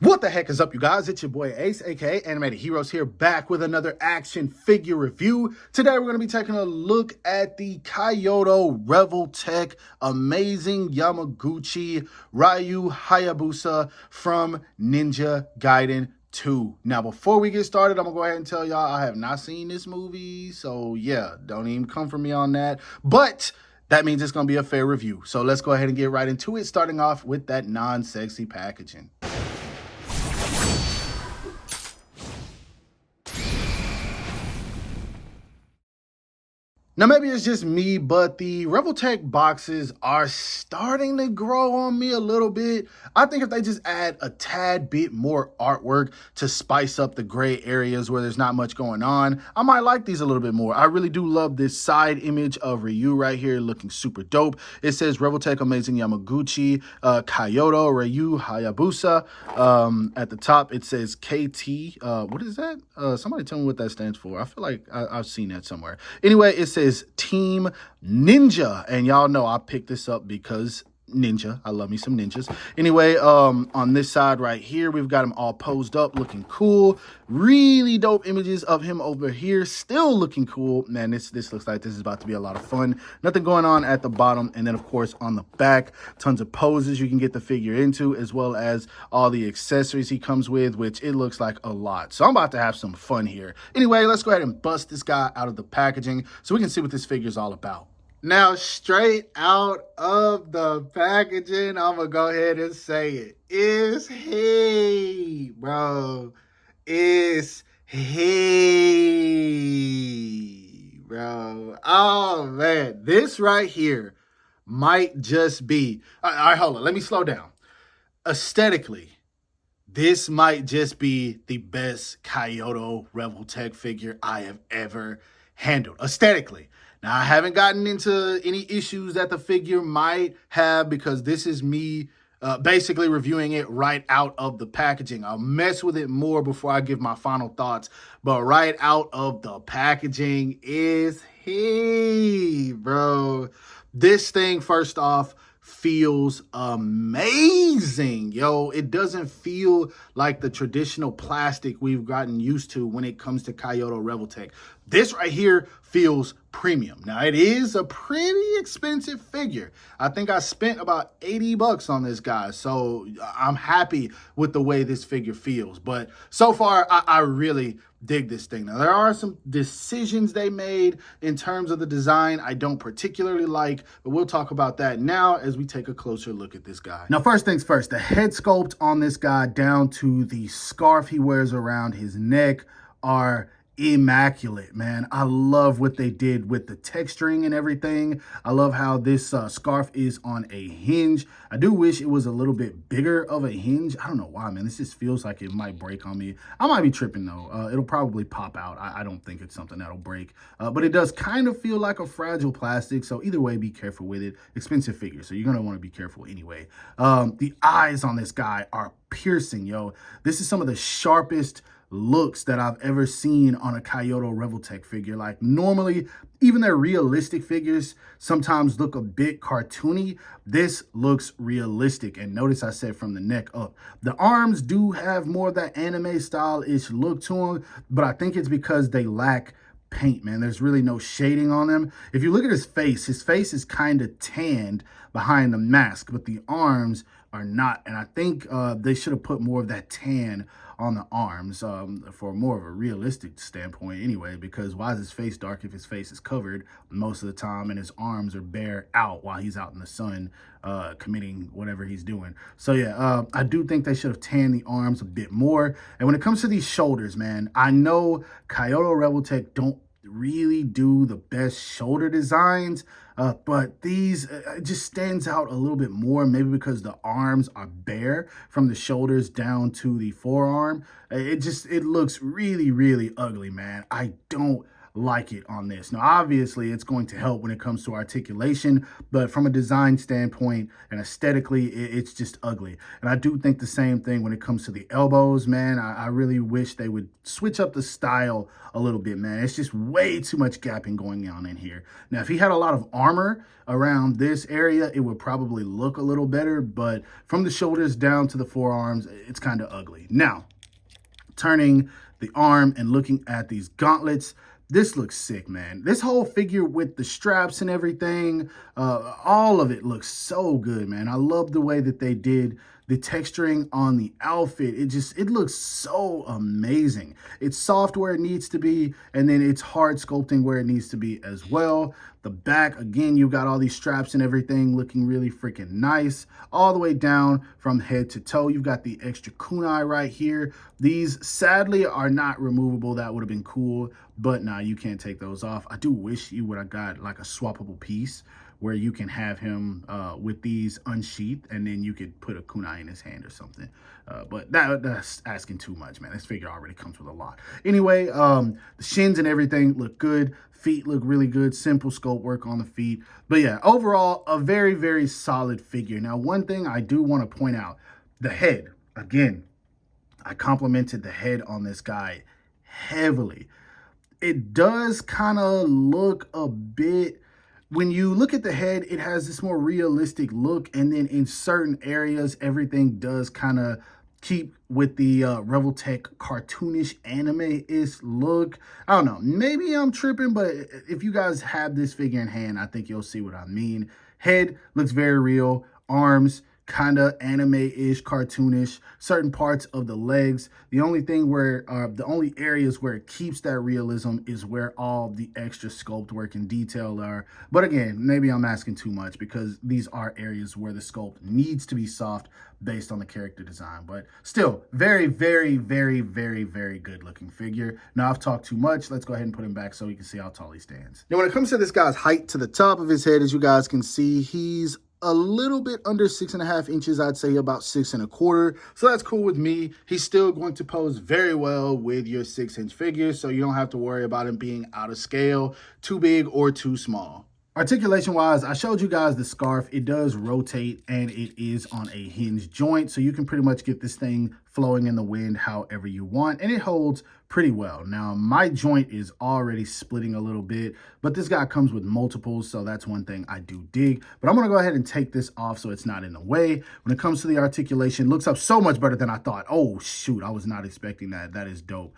What the heck is up, you guys? It's your boy Ace, aka Animated Heroes, here back with another action figure review. Today we're going to be taking a look at the Kaiyodo Revoltech amazing Yamaguchi Ryu Hayabusa from Ninja Gaiden 2. Now, before we get started, I'm going to go ahead and tell y'all I have not seen this movie, so yeah, don't even come for me on that. But that means it's going to be a fair review. So let's go ahead and get right into it, starting off with that non-sexy packaging. Now, maybe it's just me, but the Revoltech boxes are starting to grow on me a little bit. I think if they just add a tad bit more artwork to spice up the gray areas where there's not much going on, I might like these a little bit more. I really do love this side image of Ryu right here, looking super dope. It says Revoltech Amazing Yamaguchi, Kaiyodo Ryu Hayabusa. At the top, it says KT. What is that? Somebody tell me what that stands for. I feel like I've seen that somewhere. Anyway, it says Team Ninja, and y'all know I picked this up because ninja. I love me some ninjas. Anyway, on this side right here, we've got him all posed up, looking cool. Really dope images of him over here, still looking cool. Man, this looks like this is about to be a lot of fun. Nothing going on at the bottom, and then of course on the back, tons of poses you can get the figure into, as well as all the accessories he comes with, which it looks like a lot. So I'm about to have some fun here. Anyway, let's go ahead and bust this guy out of the packaging so we can see what this figure is all about. Now, straight out of the packaging, I'm going to go ahead and say it. It's he, bro. It's he, bro. Oh, man. This right here might just be... All right, hold on. Let me slow down. Aesthetically, this might just be the best Kaiyodo Revoltech figure I have ever handled. Aesthetically. Now, I haven't gotten into any issues that the figure might have because this is me basically reviewing it right out of the packaging. I'll mess with it more before I give my final thoughts, but right out of the packaging is he, bro. This thing, first off, feels amazing, yo. It doesn't feel like the traditional plastic we've gotten used to when it comes to Kaiyodo Revoltech. This right here feels premium. Now, it is a pretty expensive figure. I think I spent about 80 bucks on this guy, so I'm happy with the way this figure feels. But so far, I really dig this thing. Now, there are some decisions they made in terms of the design I don't particularly like, but we'll talk about that now as we take a closer look at this guy. Now, first things first, the head sculpt on this guy down to the scarf he wears around his neck are immaculate, man. I love what they did with the texturing and everything. I love how this scarf is on a hinge. I do wish it was a little bit bigger of a hinge. I don't know why, man. This just feels like it might break on me. I might be tripping though. It'll probably pop out. I don't think it's something that'll break, but it does kind of feel like a fragile plastic. So either way, be careful with it. Expensive figure, so you're gonna want to be careful anyway. The eyes on this guy are piercing, yo. This is some of the sharpest looks that I've ever seen on a Kaiyodo Revoltech figure. Like, normally, even their realistic figures sometimes look a bit cartoony. This looks realistic, and notice I said from the neck up. The arms do have more of that anime style-ish look to them, but I think it's because they lack paint, man. There's really no shading on them. If you look at his face is kind of tanned behind the mask, but the arms are not, and I think they should have put more of that tan on the arms for more of a realistic standpoint anyway, because why is his face dark if his face is covered most of the time and his arms are bare out while he's out in the sun committing whatever he's doing? So yeah, I do think they should have tanned the arms a bit more. And when it comes to these shoulders, man, I know Kaiyodo Revoltech don't really do the best shoulder designs, but these just stands out a little bit more, maybe because the arms are bare from the shoulders down to the forearm. It looks really, really ugly, man. I don't like it on this. Now, obviously, it's going to help when it comes to articulation, but from a design standpoint and aesthetically, it's just ugly. And I do think the same thing when it comes to the elbows, man. I really wish they would switch up the style a little bit, man. It's just way too much gapping going on in here. Now, if he had a lot of armor around this area, it would probably look a little better, but from the shoulders down to the forearms, it's kind of ugly. Now, turning the arm and looking at these gauntlets, this looks sick, man. This whole figure with the straps and everything, all of it looks so good, man. I love the way that they did the texturing on the outfit. It looks so amazing. It's soft where it needs to be, and then it's hard sculpting where it needs to be as well. The back, again, you got all these straps and everything looking really freaking nice. All the way down from head to toe, you've got the extra kunai right here. These, sadly, are not removable. That would have been cool, but nah, you can't take those off. I do wish you would have got like a swappable piece where you can have him with these unsheathed, and then you could put a kunai in his hand or something. But that's asking too much, man. This figure already comes with a lot. Anyway, the shins and everything look good. Feet look really good. Simple sculpt work on the feet. But yeah, overall, a very, very solid figure. Now, one thing I do want to point out, the head. Again, I complimented the head on this guy heavily. It does kind of look a bit... When you look at the head, it has this more realistic look, and then in certain areas, everything does kind of keep with the Revoltech cartoonish anime-ish look. I don't know, maybe I'm tripping, but if you guys have this figure in hand, I think you'll see what I mean. Head looks very real. Arms, kind of anime-ish, cartoonish. Certain parts of the legs. The only thing where, the only areas where it keeps that realism is where all the extra sculpt work and detail are. But again, maybe I'm asking too much because these are areas where the sculpt needs to be soft based on the character design. But still, very, very, very, very, very good looking figure. Now, I've talked too much. Let's go ahead and put him back so we can see how tall he stands. Now, when it comes to this guy's height to the top of his head, as you guys can see, he's a little bit under 6.5 inches. I'd say about 6.25. So that's cool with me. He's still going to pose very well with your 6-inch figure, so you don't have to worry about him being out of scale, too big or too small. Articulation wise, I showed you guys the scarf. It does rotate and it is on a hinge joint, so you can pretty much get this thing flowing in the wind however you want, and it holds pretty well. Now, my joint is already splitting a little bit, but this guy comes with multiples, so that's one thing I do dig. But I'm gonna go ahead and take this off so it's not in the way. When it comes to the articulation, looks up so much better than I thought. Oh shoot, I was not expecting that. That is dope.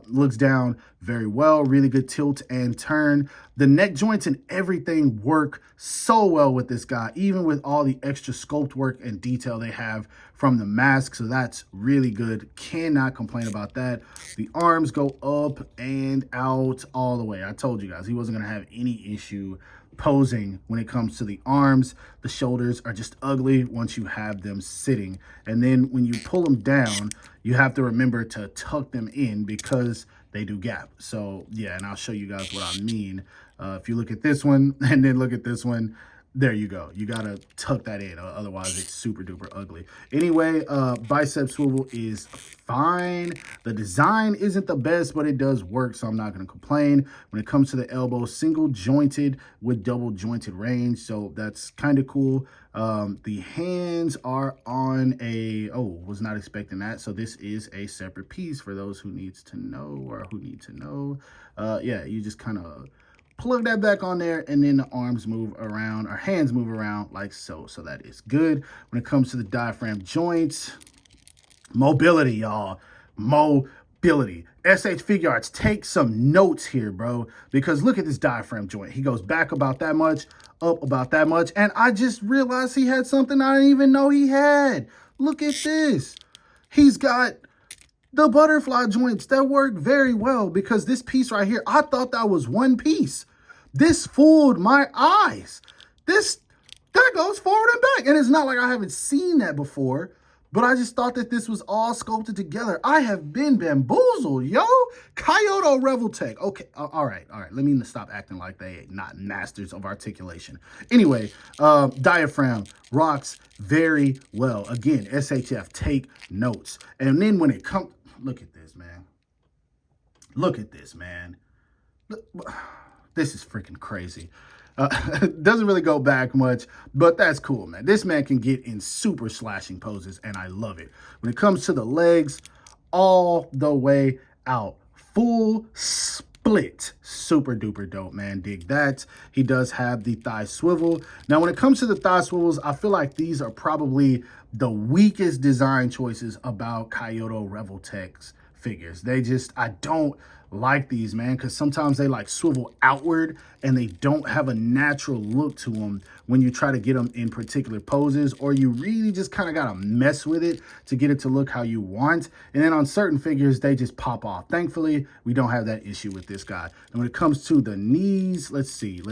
Looks down very well, really good tilt and turn. The neck joints and everything work so well with this guy, even with all the extra sculpt work and detail they have from the mask, so that's really good. Cannot complain about that. The arms go up and out all the way. I told you guys he wasn't gonna have any issue posing when it comes to the arms. The shoulders are just ugly once you have them sitting, and then when you pull them down, you have to remember to tuck them in because they do gap. So yeah, and I'll show you guys what I mean. If you look at this one and then look at this one, there you go. You gotta tuck that in, otherwise it's super duper ugly. Anyway, bicep swivel is fine. The design isn't the best, but it does work, so I'm not gonna complain. When it comes to the elbow, single jointed with double jointed range, so that's kind of cool. The hands are on a, oh, was not expecting that. So this is a separate piece for those who needs to know or who need to know. Yeah, you just kind of plug that back on there, and then the arms move around, or hands move around like so. So that is good. When it comes to the diaphragm joints, mobility, y'all. Mobility. SH Figure Arts, take some notes here, bro, because look at this diaphragm joint. He goes back about that much, up about that much, and I just realized he had something I didn't even know he had. Look at this. He's got the butterfly joints that work very well, because this piece right here, I thought that was one piece. This fooled my eyes. That goes forward and back. And it's not like I haven't seen that before, but I just thought that this was all sculpted together. I have been bamboozled, yo. Kaiyodo Revoltech. Okay, all right. Let me stop acting like they not masters of articulation. Anyway, diaphragm rocks very well. Again, SHF, take notes. And then when it comes, look at this, man. Look at this, man. This is freaking crazy. Doesn't really go back much, but that's cool, man. This man can get in super slashing poses, and I love it. When it comes to the legs, all the way out. Full split. Super duper dope, man. Dig that. He does have the thigh swivel. Now, when it comes to the thigh swivels, I feel like these are probably the weakest design choices about Kaiyodo Revoltech's figures. I don't like these, man, because sometimes they like swivel outward and they don't have a natural look to them when you try to get them in particular poses, or you really just kind of got to mess with it to get it to look how you want. And then on certain figures, they just pop off. Thankfully, we don't have that issue with this guy. And when it comes to the knees, let's see.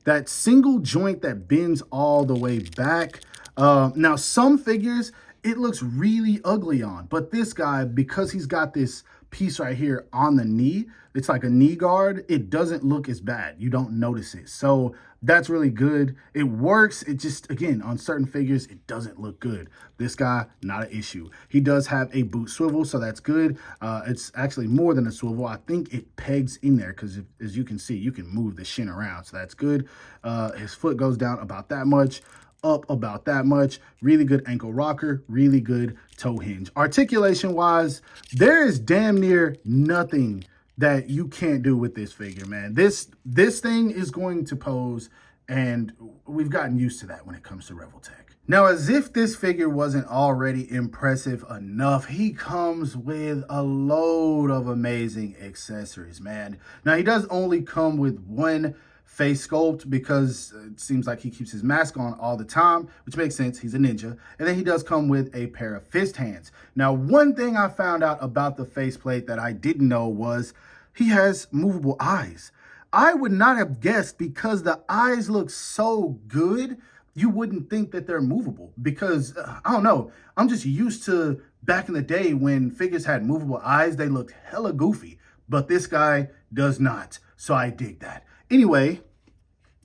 That single joint that bends all the way back. Now, some figures, it looks really ugly on, but this guy, because he's got this piece right here on the knee, it's like a knee guard, it doesn't look as bad. You don't notice it. So that's really good. It works. It just, again, on certain figures, it doesn't look good. This guy, not an issue. He does have a boot swivel, so that's good. It's actually more than a swivel. I think it pegs in there because, as you can see, you can move the shin around, so that's good. His foot goes down about that much, up about that much. Really good ankle rocker, really good toe hinge. Articulation wise, there is damn near nothing that you can't do with this figure, man. This thing is going to pose, and we've gotten used to that when it comes to Revoltech. Now, as if this figure wasn't already impressive enough, he comes with a load of amazing accessories, man. Now, he does only come with one face sculpt because it seems like he keeps his mask on all the time, which makes sense. He's a ninja. And then he does come with a pair of fist hands. Now, one thing I found out about the faceplate that I didn't know was he has movable eyes. I would not have guessed, because the eyes look so good, you wouldn't think that they're movable, because I don't know. I'm just used to back in the day when figures had movable eyes, they looked hella goofy, but this guy does not. So I dig that. Anyway,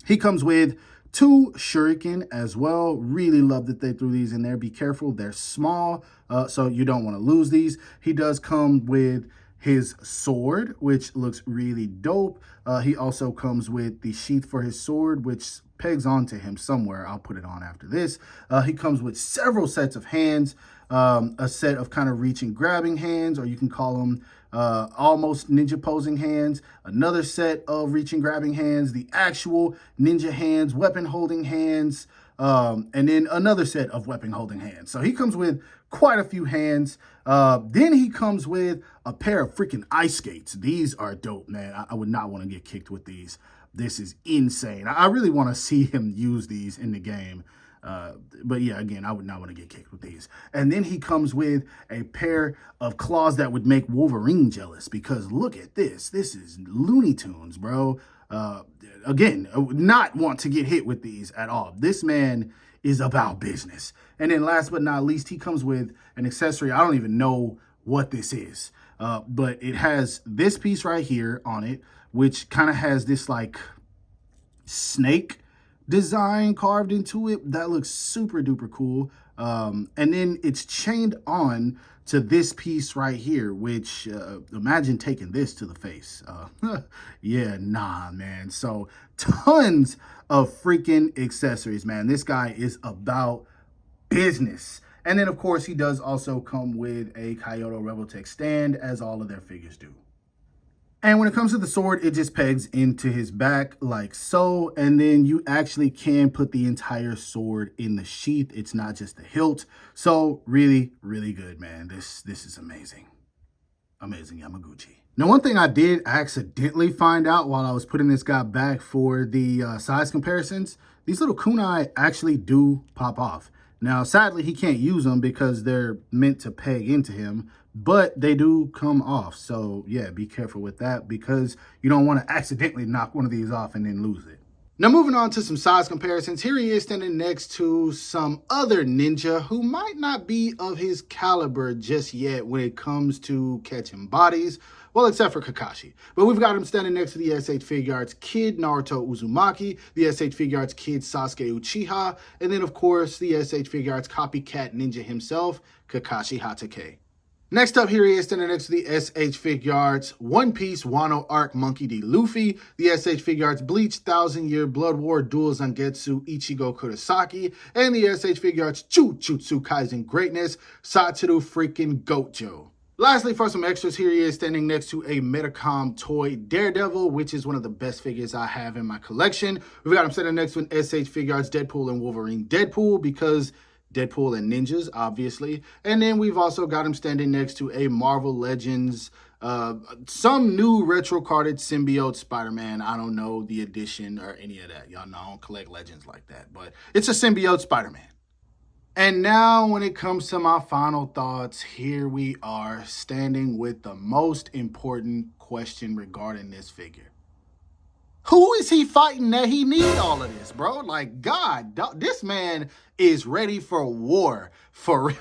he comes with 2 shuriken as well. Really love that they threw these in there. Be careful, they're small, so you don't want to lose these. He does come with his sword, which looks really dope. He also comes with the sheath for his sword, which pegs onto him somewhere. I'll put it on after this. He comes with several sets of hands, a set of kind of reaching, grabbing hands, or you can call them almost ninja posing hands, another set of reaching, grabbing hands, the actual ninja hands, weapon holding hands, and then another set of weapon holding hands. So he comes with quite a few hands. Then he comes with a pair of freaking ice skates. These are dope, man. I would not want to get kicked with these. This is insane. I really want to see him use these in the game. But yeah, again, I would not want to get kicked with these. And then he comes with a pair of claws that would make Wolverine jealous, because look at this. This is Looney Tunes, bro. Again, I would not want to get hit with these at all. This man is about business. And then last but not least, he comes with an accessory. I don't even know what this is, but it has this piece right here on it, which kind of has this like snake design carved into it. That looks super duper cool. And then it's chained on to this piece right here, which imagine taking this to the face. Yeah, nah, man. So tons of freaking accessories, man. This guy is about business. And then, of course, he does also come with a Kaiyodo Revoltech stand, as all of their figures do. And when it comes to the sword, it just pegs into his back like so. And then you actually can put the entire sword in the sheath. It's not just the hilt. So really, really good, man. This is amazing. Amazing Yamaguchi. Now, one thing I did accidentally find out while I was putting this guy back for the size comparisons, these little kunai actually do pop off. Now, sadly, he can't use them because they're meant to peg into him, but they do come off. So yeah, be careful with that, because you don't want to accidentally knock one of these off and then lose it. Now, moving on to some size comparisons, here he is standing next to some other ninja who might not be of his caliber just yet when it comes to catching bodies. Well, except for Kakashi. But we've got him standing next to the SH Figuarts Kid Naruto Uzumaki, the SH Figuarts Kid Sasuke Uchiha, and then, of course, the SH Figuarts copycat ninja himself, Kakashi Hatake. Next up, here he is standing next to the SH Figuarts One Piece Wano Arc Monkey D. Luffy, the SH Figuarts Bleach 1000-Year Blood War Duel Zangetsu Ichigo Kurosaki, and the SH Figuarts Jujutsu Kaisen Greatness Satoru freaking Gojo. Lastly, for some extras, here he is standing next to a Metacom toy Daredevil, which is one of the best figures I have in my collection. We've got him standing next to an SH Figuarts Deadpool and Wolverine Deadpool because Deadpool and ninjas, obviously. And then we've also got him standing next to a Marvel Legends, some new retro-carded symbiote Spider-Man. I don't know the edition or any of that. Y'all know I don't collect Legends like that, but it's a symbiote Spider-Man. And now when it comes to my final thoughts, here we are standing with the most important question regarding this figure. Who is he fighting that he need all of this, bro? Like, God, this man is ready for war. For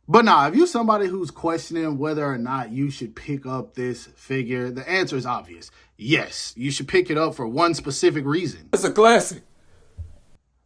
But nah, if you're somebody who's questioning whether or not you should pick up this figure, the answer is obvious. Yes, you should pick it up for one specific reason. It's a classic.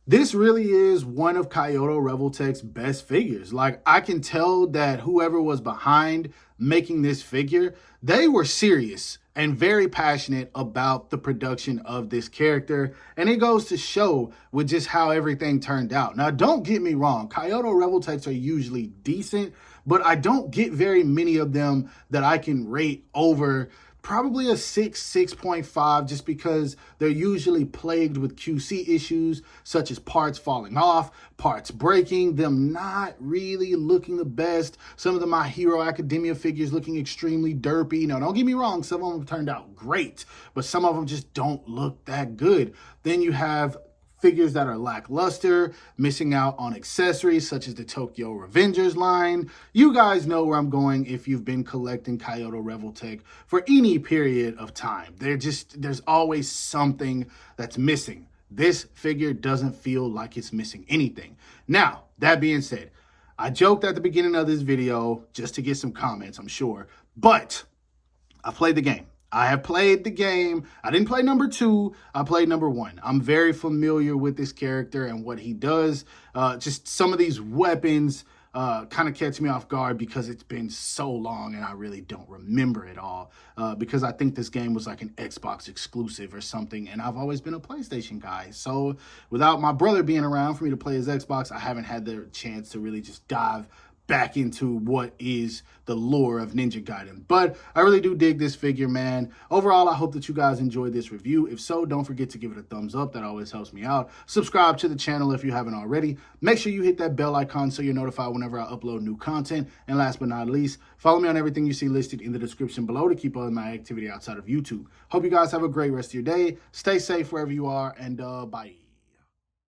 This really is one of Kaiyodo Revoltech's best figures. Like, I can tell that whoever was behind making this figure, they were serious and very passionate about the production of this character. And it goes to show with just how everything turned out. Now, don't get me wrong. Kaiyodo Revoltechs are usually decent, but I don't get very many of them that I can rate over probably a 6.5, just because they're usually plagued with QC issues, such as parts falling off, parts breaking, them not really looking the best. Some of the My Hero Academia figures looking extremely derpy. Now, don't get me wrong, some of them turned out great, but some of them just don't look that good. Then you have figures that are lackluster, missing out on accessories such as the Tokyo Revengers line. You guys know where I'm going if you've been collecting Kaiyodo Revoltech for any period of time. There's always something that's missing. This figure doesn't feel like it's missing anything. Now, that being said, I joked at the beginning of this video just to get some comments, I'm sure, but I played the game. I have played the game. I didn't play number 2. I played number 1. I'm very familiar with this character and what he does. Just some of these weapons kind of catch me off guard because it's been so long and I really don't remember it all. Because I think this game was like an Xbox exclusive or something, and I've always been a PlayStation guy. So without my brother being around for me to play his Xbox, I haven't had the chance to really just dive back into what is the lore of Ninja Gaiden. But I really do dig this figure, man. Overall, I hope that you guys enjoyed this review. If so, don't forget to give it a thumbs up. That always helps me out. Subscribe to the channel if you haven't already. Make sure you hit that bell icon so you're notified whenever I upload new content. And last but not least, follow me on everything you see listed in the description below to keep up with my activity outside of YouTube. Hope you guys have a great rest of your day. Stay safe wherever you are, and bye.